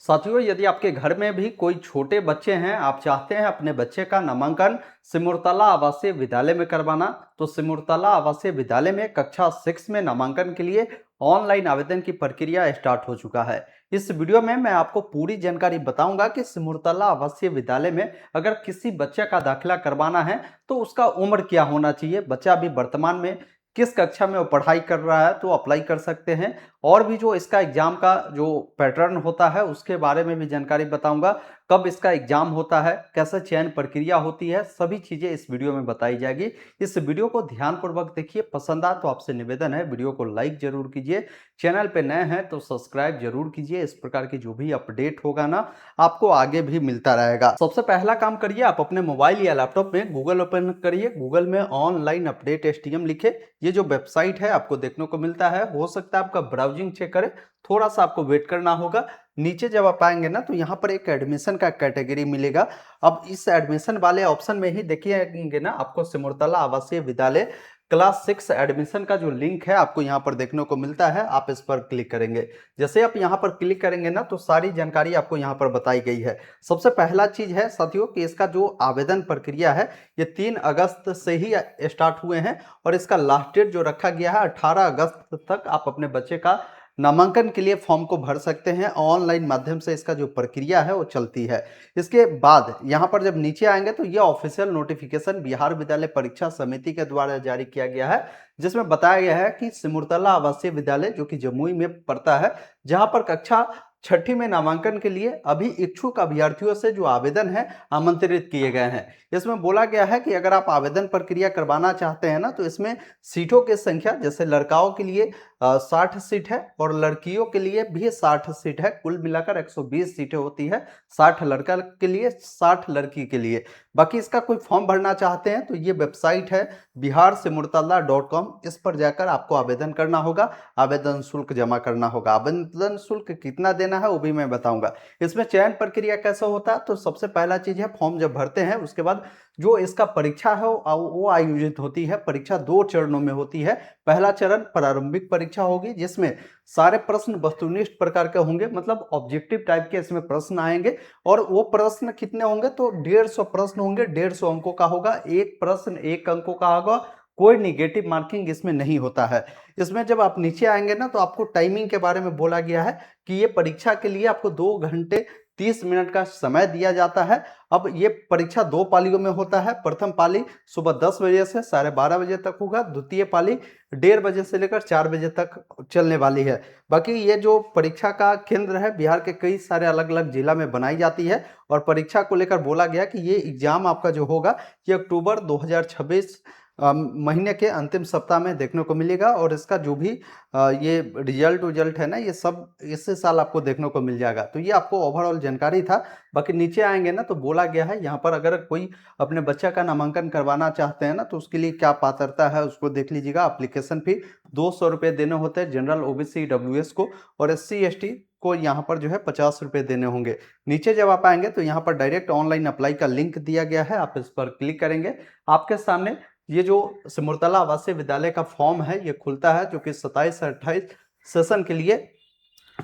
साथियों, यदि आपके घर में भी कोई छोटे बच्चे हैं, आप चाहते हैं अपने बच्चे का नामांकन सिमुलतला आवासीय विद्यालय में करवाना, तो सिमुलतला आवासीय विद्यालय में कक्षा 6 में नामांकन के लिए ऑनलाइन आवेदन की प्रक्रिया स्टार्ट हो चुका है। इस वीडियो में मैं आपको पूरी जानकारी बताऊंगा कि सिमुलतला आवासीय विद्यालय में अगर किसी बच्चे का दाखिला करवाना है तो उसका उम्र क्या होना चाहिए, बच्चा अभी वर्तमान में किस कक्षा में वो पढ़ाई कर रहा है तो अप्लाई कर सकते हैं। और भी जो इसका एग्जाम का जो पैटर्न होता है उसके बारे में भी जानकारी बताऊंगा। कब इसका एग्जाम होता है, कैसे चयन प्रक्रिया होती है, सभी चीजें इस वीडियो में बताई जाएगी। इस वीडियो को ध्यानपूर्वक देखिए, पसंद आ तो आपसे निवेदन है वीडियो को लाइक जरूर कीजिए। चैनल पे नए हैं तो सब्सक्राइब जरूर कीजिए। इस प्रकार की जो भी अपडेट होगा ना, आपको आगे भी मिलता रहेगा। सबसे पहला काम करिए, आप अपने मोबाइल या लैपटॉप में गूगल ओपन करिए। गूगल में ऑनलाइन अपडेट एसटीएम लिखे, ये जो वेबसाइट है आपको देखने को मिलता है। हो सकता है आपका ब्राउजिंग चेक करे, थोड़ा सा आपको वेट करना होगा। नीचे जब आप आएंगे ना तो यहाँ पर एक एडमिशन का कैटेगरी मिलेगा। अब इस एडमिशन वाले ऑप्शन में ही देखिएंगे ना, आपको सिमुलतला आवासीय विद्यालय क्लास 6 एडमिशन का जो लिंक है आपको यहाँ पर देखने को मिलता है। आप इस पर क्लिक करेंगे, जैसे आप यहाँ पर क्लिक करेंगे ना तो सारी जानकारी आपको यहाँ पर बताई गई है। सबसे पहला चीज है साथियों कि इसका जो आवेदन प्रक्रिया है ये 3 अगस्त से ही स्टार्ट हुए हैं और इसका लास्ट डेट जो रखा गया है 18 अगस्त तक आप अपने बच्चे का नामांकन के लिए फॉर्म को भर सकते हैं। ऑनलाइन माध्यम से इसका जो प्रक्रिया है वो चलती है। इसके बाद यहाँ पर जब नीचे आएंगे तो ये ऑफिशियल नोटिफिकेशन बिहार विद्यालय परीक्षा समिति के द्वारा जारी किया गया है, जिसमें बताया गया है कि सिमुलतला आवासीय विद्यालय जो कि जमुई में पड़ता है, जहां पर कक्षा 6ठी में नामांकन के लिए अभी इच्छुक अभ्यर्थियों से जो आवेदन है आमंत्रित किए गए हैं। इसमें बोला गया है कि अगर आप आवेदन प्रक्रिया करवाना चाहते हैं ना तो इसमें सीटों की संख्या, जैसे लड़काओं के लिए 60 सीट है और लड़कियों के लिए भी 60 सीट है। कुल मिलाकर 120 सीटें होती है, 60 लड़का के लिए 60 लड़की के लिए। बाकी इसका कोई फॉर्म भरना चाहते हैं तो ये वेबसाइट है biharsimultala.com, इस पर जाकर आपको आवेदन करना होगा, आवेदन शुल्क जमा करना होगा। आवेदन शुल्क कितना देना है वो भी मैं बताऊंगा। इसमें चयन प्रक्रिया कैसे होता है, तो सबसे पहला चीज है फॉर्म जब भरते हैं उसके बाद जो इसका परीक्षा है वो आयोजित होती है। परीक्षा 2 चरणों में होती है। पहला चरण प्रारंभिक परीक्षा होगी, जिसमें सारे प्रश्न वस्तुनिष्ठ प्रकार के होंगे, मतलब ऑब्जेक्टिव टाइप के इसमें प्रश्न आएंगे। और वो प्रश्न कितने होंगे, तो 150 प्रश्न होंगे, 150 अंकों का होगा। एक प्रश्न 1 अंकों का होगा, कोई निगेटिव मार्किंग इसमें नहीं होता है। इसमें जब आप नीचे आएंगे ना तो आपको टाइमिंग के बारे में बोला गया है कि ये परीक्षा के लिए आपको 2 घंटे 30 मिनट का समय दिया जाता है। अब ये परीक्षा 2 पालियों में होता है। प्रथम पाली सुबह 10 बजे से 12:30 बजे तक होगा। द्वितीय पाली 1:30 बजे से लेकर 4 बजे तक चलने वाली है। बाकी ये जो परीक्षा का केंद्र है बिहार के कई सारे अलग अलग जिला में बनाई जाती है। और परीक्षा को लेकर बोला गया कि ये एग्जाम आपका जो होगा ये अक्टूबर 2026 महीने के अंतिम सप्ताह में देखने को मिलेगा। और इसका जो भी ये रिजल्ट है ना, ये सब इसी साल आपको देखने को मिल जाएगा। तो ये आपको ओवरऑल जानकारी था। बाकी नीचे आएंगे ना तो बोला गया है यहाँ पर अगर कोई अपने बच्चा का नामांकन करवाना चाहते हैं ना तो उसके लिए क्या पात्रता है उसको देख लीजिएगा। एप्लीकेशन फी 200 रुपये देने होते हैं जनरल, ओबीसी, डब्ल्यूएस को, और SC ST को यहाँ पर जो है 50 रुपये देने होंगे। नीचे जब आप आएंगे तो यहाँ पर डायरेक्ट ऑनलाइन अप्लाई का लिंक दिया गया है, आप इस पर क्लिक करेंगे। आपके सामने ये जो सिमुलतला आवासीय विद्यालय का फॉर्म है ये खुलता है, जो कि 27 से 28 सेशन के लिए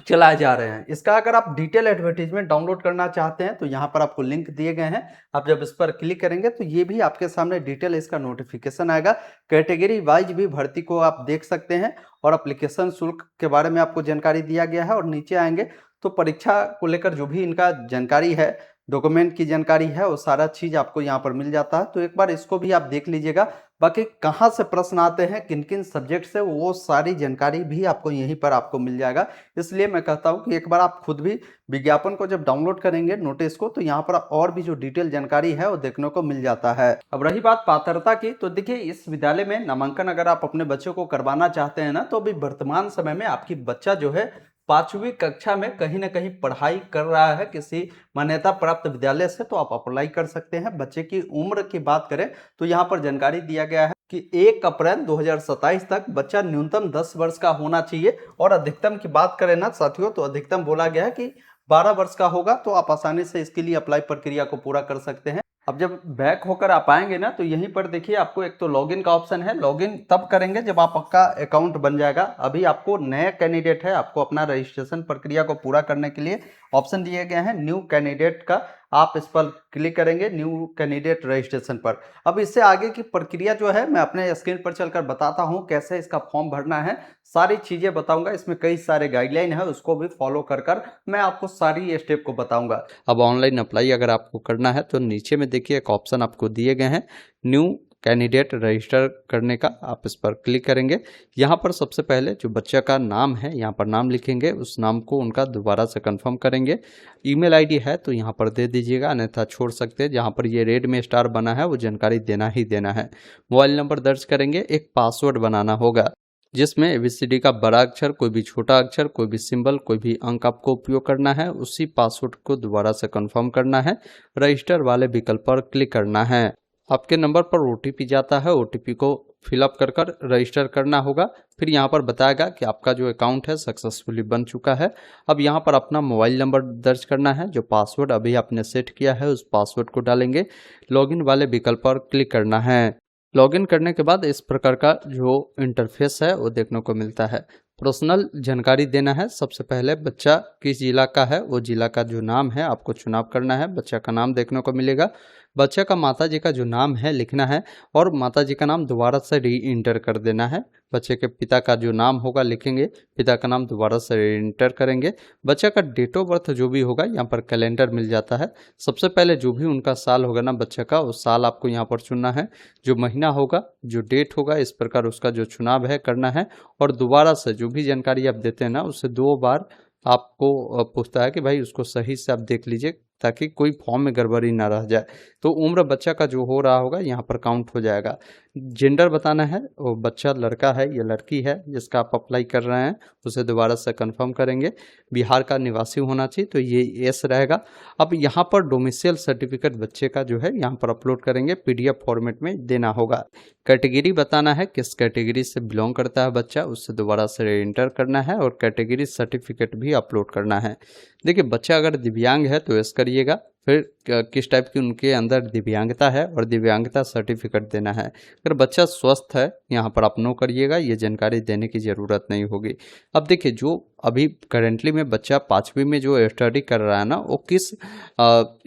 चलाए जा रहे हैं। इसका अगर आप डिटेल एडवर्टीजमेंट डाउनलोड करना चाहते हैं तो यहाँ पर आपको लिंक दिए गए हैं। आप जब इस पर क्लिक करेंगे तो ये भी आपके सामने डिटेल इसका नोटिफिकेशन आएगा। कैटेगरी वाइज भी भर्ती को आप देख सकते हैं और एप्लीकेशन शुल्क के बारे में आपको जानकारी दिया गया है। और नीचे आएंगे तो परीक्षा को लेकर जो भी इनका जानकारी है, डॉक्यूमेंट की जानकारी है, वो सारा चीज आपको यहाँ पर मिल जाता है। तो एक बार इसको भी आप देख लीजिएगा। बाकी कहाँ से प्रश्न आते हैं, किन किन सब्जेक्ट से, वो सारी जानकारी भी आपको यहीं पर आपको मिल जाएगा। इसलिए मैं कहता हूँ कि एक बार आप खुद भी विज्ञापन को जब डाउनलोड करेंगे नोटिस को, तो यहाँ पर और भी जो डिटेल जानकारी है वो देखने को मिल जाता है। अब रही बात पात्रता की, तो देखिए इस विद्यालय में नामांकन अगर आप अपने बच्चों को करवाना चाहते हैं ना तो अभी वर्तमान समय में आपकी बच्चा जो है 5वीं कक्षा में कहीं ना कहीं पढ़ाई कर रहा है किसी मान्यता प्राप्त विद्यालय से, तो आप अप्लाई कर सकते हैं। बच्चे की उम्र की बात करें तो यहाँ पर जानकारी दिया गया है कि 1 अप्रैल 2027 तक बच्चा न्यूनतम 10 वर्ष का होना चाहिए। और अधिकतम की बात करें ना साथियों तो अधिकतम बोला गया है कि 12 वर्ष का होगा, तो आप आसानी से इसके लिए अप्लाई प्रक्रिया को पूरा कर सकते हैं। अब जब बैक होकर आप आएंगे ना तो यहीं पर देखिए आपको एक तो लॉगिन का ऑप्शन है। लॉगिन तब करेंगे जब आपका अकाउंट बन जाएगा। अभी आपको नया कैंडिडेट है, आपको अपना रजिस्ट्रेशन प्रक्रिया को पूरा करने के लिए ऑप्शन दिए गए हैं न्यू कैंडिडेट का, आप इस पर क्लिक करेंगे न्यू कैंडिडेट रजिस्ट्रेशन पर। अब इससे आगे की प्रक्रिया जो है मैं अपने स्क्रीन पर चलकर बताता हूं कैसे इसका फॉर्म भरना है, सारी चीजें बताऊंगा। इसमें कई सारे गाइडलाइन है, उसको भी फॉलो कर मैं आपको सारी स्टेप को बताऊंगा। अब ऑनलाइन अप्लाई अगर आपको करना है तो नीचे में देखिए एक ऑप्शन आपको दिए गए हैं न्यू कैंडिडेट रजिस्टर करने का, आप इस पर क्लिक करेंगे। यहाँ पर सबसे पहले जो बच्चा का नाम है यहाँ पर नाम लिखेंगे, उस नाम को उनका दोबारा से कंफर्म करेंगे। ईमेल आईडी है तो यहाँ पर दे दीजिएगा, अन्यथा छोड़ सकते हैं। जहाँ पर ये रेड में स्टार बना है वो जानकारी देना ही देना है। मोबाइल नंबर दर्ज करेंगे, एक पासवर्ड बनाना होगा जिसमें ABCD का बड़ा अक्षर, कोई भी छोटा अक्षर, कोई भी सिंबल, कोई भी अंक आपको उपयोग करना है। उसी पासवर्ड को दोबारा से कंफर्म करना है, रजिस्टर वाले विकल्प पर क्लिक करना है। आपके नंबर पर OTP जाता है, OTP को फिलअप कर रजिस्टर करना होगा। फिर यहाँ पर बताएगा कि आपका जो अकाउंट है सक्सेसफुली बन चुका है। अब यहाँ पर अपना मोबाइल नंबर दर्ज करना है, जो पासवर्ड अभी आपने सेट किया है उस पासवर्ड को डालेंगे। लॉगिन वाले विकल्प पर क्लिक करना है। लॉगिन करने के बाद इस प्रकार का जो इंटरफेस है वो देखने को मिलता है। पर्सनल जानकारी देना है। सबसे पहले बच्चा किस जिला का है, वो जिला का जो नाम है आपको चुनाव करना है। बच्चा का नाम देखने को मिलेगा। बच्चा का माताजी का जो नाम है लिखना है और माताजी का नाम दोबारा से री इंटर कर देना है। बच्चे के पिता का जो नाम होगा लिखेंगे, पिता का नाम दोबारा से री इंटर करेंगे। बच्चा का डेट ऑफ बर्थ जो भी होगा यहाँ पर कैलेंडर मिल जाता है। सबसे पहले जो भी उनका साल होगा ना बच्चे का, उस साल आपको यहाँ पर चुनना है। जो महीना होगा, जो डेट होगा, इस प्रकार उसका जो चुनाव है करना है। और दोबारा से जो भी जानकारी आप देते हैं ना उससे 2 बार आपको पूछता है कि भाई उसको सही से आप देख लीजिए ताकि कोई फॉर्म में गड़बड़ी ना रह जाए। तो उम्र बच्चा का जो हो रहा होगा यहाँ पर काउंट हो जाएगा। जेंडर बताना है, वो बच्चा लड़का है या लड़की है जिसका आप अप्लाई कर रहे हैं, उसे दोबारा से कंफर्म करेंगे। बिहार का निवासी होना चाहिए तो ये यस रहेगा। अब यहाँ पर डोमिसाइल सर्टिफिकेट बच्चे का जो है यहाँ पर अपलोड करेंगे, PDF फॉर्मेट में देना होगा। कैटेगरी बताना है, किस कैटेगरी से बिलोंग करता है बच्चा, उससे दोबारा से एंटर करना है और कैटेगरी सर्टिफिकेट भी अपलोड करना है। देखिए बच्चा अगर दिव्यांग है तो यस करिएगा, फिर किस टाइप की उनके अंदर दिव्यांगता है और दिव्यांगता सर्टिफिकेट देना है। अगर बच्चा स्वस्थ है यहाँ पर आप नो करिएगा, ये जानकारी देने की ज़रूरत नहीं होगी। अब देखिए जो अभी करेंटली में बच्चा 5वीं में जो स्टडी कर रहा है ना वो किस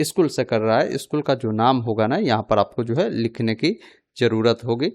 स्कूल से कर रहा है, स्कूल का जो नाम होगा ना यहाँ पर आपको जो है लिखने की ज़रूरत होगी।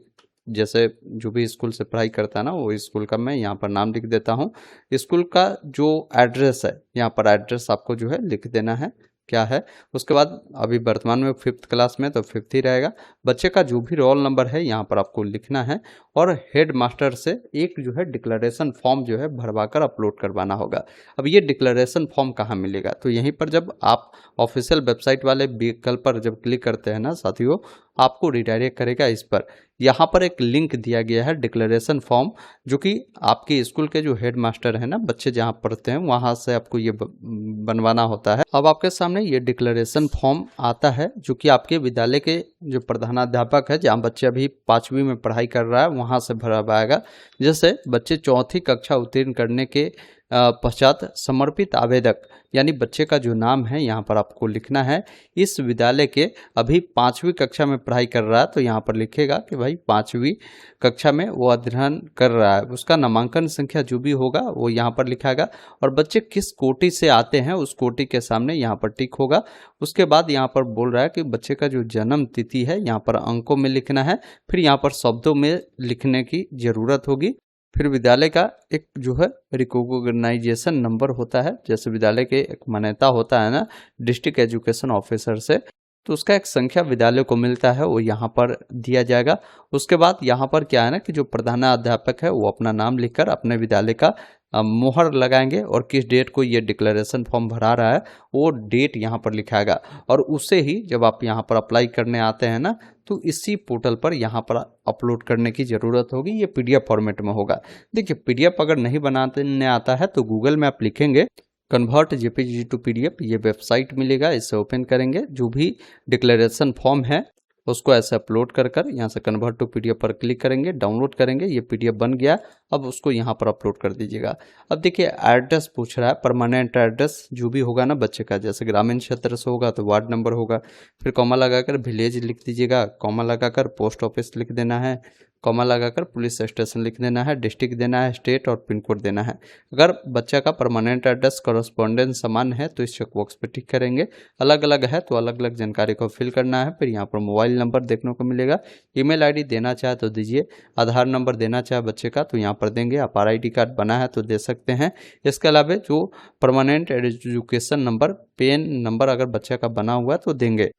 जैसे जो भी स्कूल से पढ़ाई करता है ना वो स्कूल का मैं यहाँ पर नाम लिख देता हूँ। स्कूल का जो एड्रेस है यहाँ पर एड्रेस आपको जो है लिख देना है क्या है। उसके बाद अभी वर्तमान में 5th क्लास में तो 5th ही रहेगा। बच्चे का जो भी रोल नंबर है यहाँ पर आपको लिखना है और हेड मास्टर से एक जो है डिक्लेरेशन फॉर्म जो है भरवाकर अपलोड करवाना होगा। अब ये डिक्लेरेशन फॉर्म कहाँ मिलेगा, तो यहीं पर जब आप ऑफिशियल वेबसाइट वाले विकल्प पर जब क्लिक करते हैं ना साथियों, आपको रिडायरेक्ट करेगा इस पर। यहाँ पर एक लिंक दिया गया है डिक्लेरेशन फॉर्म, जो कि आपके स्कूल के जो हेड मास्टर है ना, बच्चे जहाँ पढ़ते हैं वहाँ से आपको ये बनवाना होता है। अब आपके सामने ये डिक्लेरेशन फॉर्म आता है जो कि आपके विद्यालय के जो प्रधानाध्यापक है जहाँ बच्चे अभी 5वीं में पढ़ाई कर रहा है वहाँ से भरा पाएगा। जैसे बच्चे 4th कक्षा उत्तीर्ण करने के पश्चात समर्पित आवेदक यानी बच्चे का जो नाम है यहाँ पर आपको लिखना है। इस विद्यालय के अभी 5वीं कक्षा में पढ़ाई कर रहा है तो यहाँ पर लिखेगा कि भाई 5वीं कक्षा में वो अध्ययन कर रहा है। उसका नामांकन संख्या जो भी होगा वो यहाँ पर लिखाएगा और बच्चे किस कोटि से आते हैं उस कोटि के सामने यहाँ पर टिक होगा। उसके बाद यहाँ पर बोल रहा है कि बच्चे का जो जन्म तिथि है यहाँ पर अंकों में लिखना है, फिर यहाँ पर शब्दों में लिखने की ज़रूरत होगी। फिर विद्यालय का एक जो है रिकॉग्नाइजेशन नंबर होता है, जैसे विद्यालय के एक मान्यता होता है ना डिस्ट्रिक्ट एजुकेशन ऑफिसर से, तो उसका एक संख्या विद्यालय को मिलता है वो यहाँ पर दिया जाएगा। उसके बाद यहाँ पर क्या है ना कि जो प्रधानाध्यापक है वो अपना नाम लिखकर अपने विद्यालय का मोहर लगाएंगे और किस डेट को ये डिक्लेरेशन फॉर्म भरा रहा है वो डेट यहाँ पर लिखाएगा। और उससे ही जब आप यहाँ पर अप्लाई करने आते हैं ना तो इसी पोर्टल पर यहाँ पर अपलोड करने की ज़रूरत होगी। ये PDF फॉर्मेट में होगा। देखिए PDF अगर नहीं बनाने आता है तो गूगल में आप लिखेंगे कन्वर्ट JPG टू PDF, ये वेबसाइट मिलेगा, इसे ओपन करेंगे। जो भी डिक्लेरेशन फॉर्म है उसको ऐसे अपलोड कर यहाँ से कन्वर्ट टू PDF पर क्लिक करेंगे, डाउनलोड करेंगे, ये PDF बन गया। अब उसको यहाँ पर अपलोड कर दीजिएगा। अब देखिए एड्रेस पूछ रहा है, परमानेंट एड्रेस जो भी होगा ना बच्चे का, जैसे ग्रामीण क्षेत्र से होगा तो वार्ड नंबर होगा, फिर कॉमा लगाकर विलेज लिख दीजिएगा, कॉमा लगाकर पोस्ट ऑफिस लिख देना है, कॉमा लगाकर पुलिस स्टेशन लिख देना है, डिस्ट्रिक्ट देना है, स्टेट और पिन कोड देना है। अगर बच्चा का परमानेंट एड्रेस कॉरेस्पॉन्डेंस समान है तो इस चेकबॉक्स पर टिक करेंगे। अलग अलग है तो अलग अलग जानकारी को फिल करना है। फिर यहाँ पर मोबाइल नंबर देखने को मिलेगा, ईमेल आईडी देना चाहे तो दीजिए, आधार नंबर देना चाहे बच्चे का तो यहाँ पर देंगे, आप RID कार्ड बना है तो दे सकते हैं। इसके अलावा जो permanent education number, PAN number अगर बच्चे का बना हुआ है तो देंगे।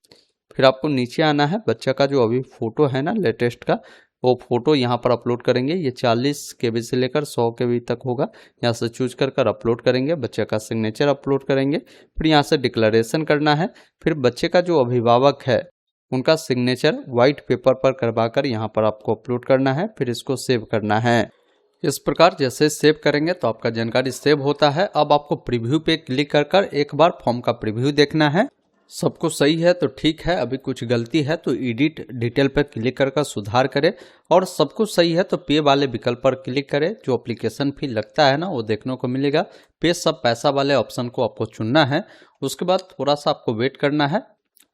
फिर आपको नीचे आना है, बच्चा का जो अभी फोटो है ना लेटेस्ट का, वो फोटो यहाँ पर अपलोड करेंगे। ये 40 KB से लेकर 100 KB तक होगा। यहाँ से चूज कर अपलोड करेंगे, बच्चे का सिग्नेचर अपलोड करेंगे। फिर यहाँ से डिक्लेरेशन करना है। फिर बच्चे का जो अभिभावक है उनका सिग्नेचर व्हाइट पेपर पर करवाकर यहाँ पर आपको अपलोड करना है। फिर इसको सेव करना है। इस प्रकार जैसे सेव करेंगे तो आपका जानकारी सेव होता है। अब आपको प्रीव्यू पे क्लिक कर एक बार फॉर्म का प्रीव्यू देखना है। सब कुछ सही है तो ठीक है, अभी कुछ गलती है तो एडिट डिटेल पर क्लिक कर सुधार करें, और सब कुछ सही है तो पे वाले विकल्प पर क्लिक करें। जो एप्लीकेशन फी लगता है ना वो देखने को मिलेगा। पे सब पैसा वाले ऑप्शन को आपको चुनना है। उसके बाद थोड़ा सा आपको वेट करना है।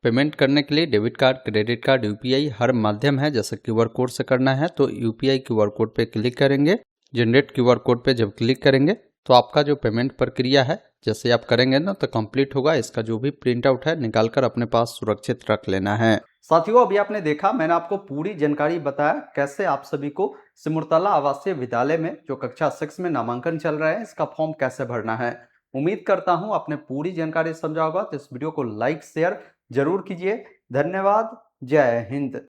पेमेंट करने के लिए debit card, credit card, UPI हर माध्यम है। जैसे QR कोड से करना है तो UPI QR कोड पे क्लिक करेंगे। जनरेट QR कोड पे जब क्लिक करेंगे तो आपका जो पेमेंट प्रक्रिया है जैसे आप करेंगे ना तो कंप्लीट होगा। इसका जो भी प्रिंट आउट है निकाल कर अपने पास सुरक्षित रख लेना है। साथियों, अभी आपने देखा, मैंने आपको पूरी जानकारी बताया कैसे आप सभी को सिमुलतला आवासीय विद्यालय में जो कक्षा 6 में नामांकन चल रहा है इसका फॉर्म कैसे भरना है। उम्मीद करता हूं आपने पूरी जानकारी समझा होगा। तो इस वीडियो को लाइक शेयर जरूर कीजिए। धन्यवाद। जय हिंद।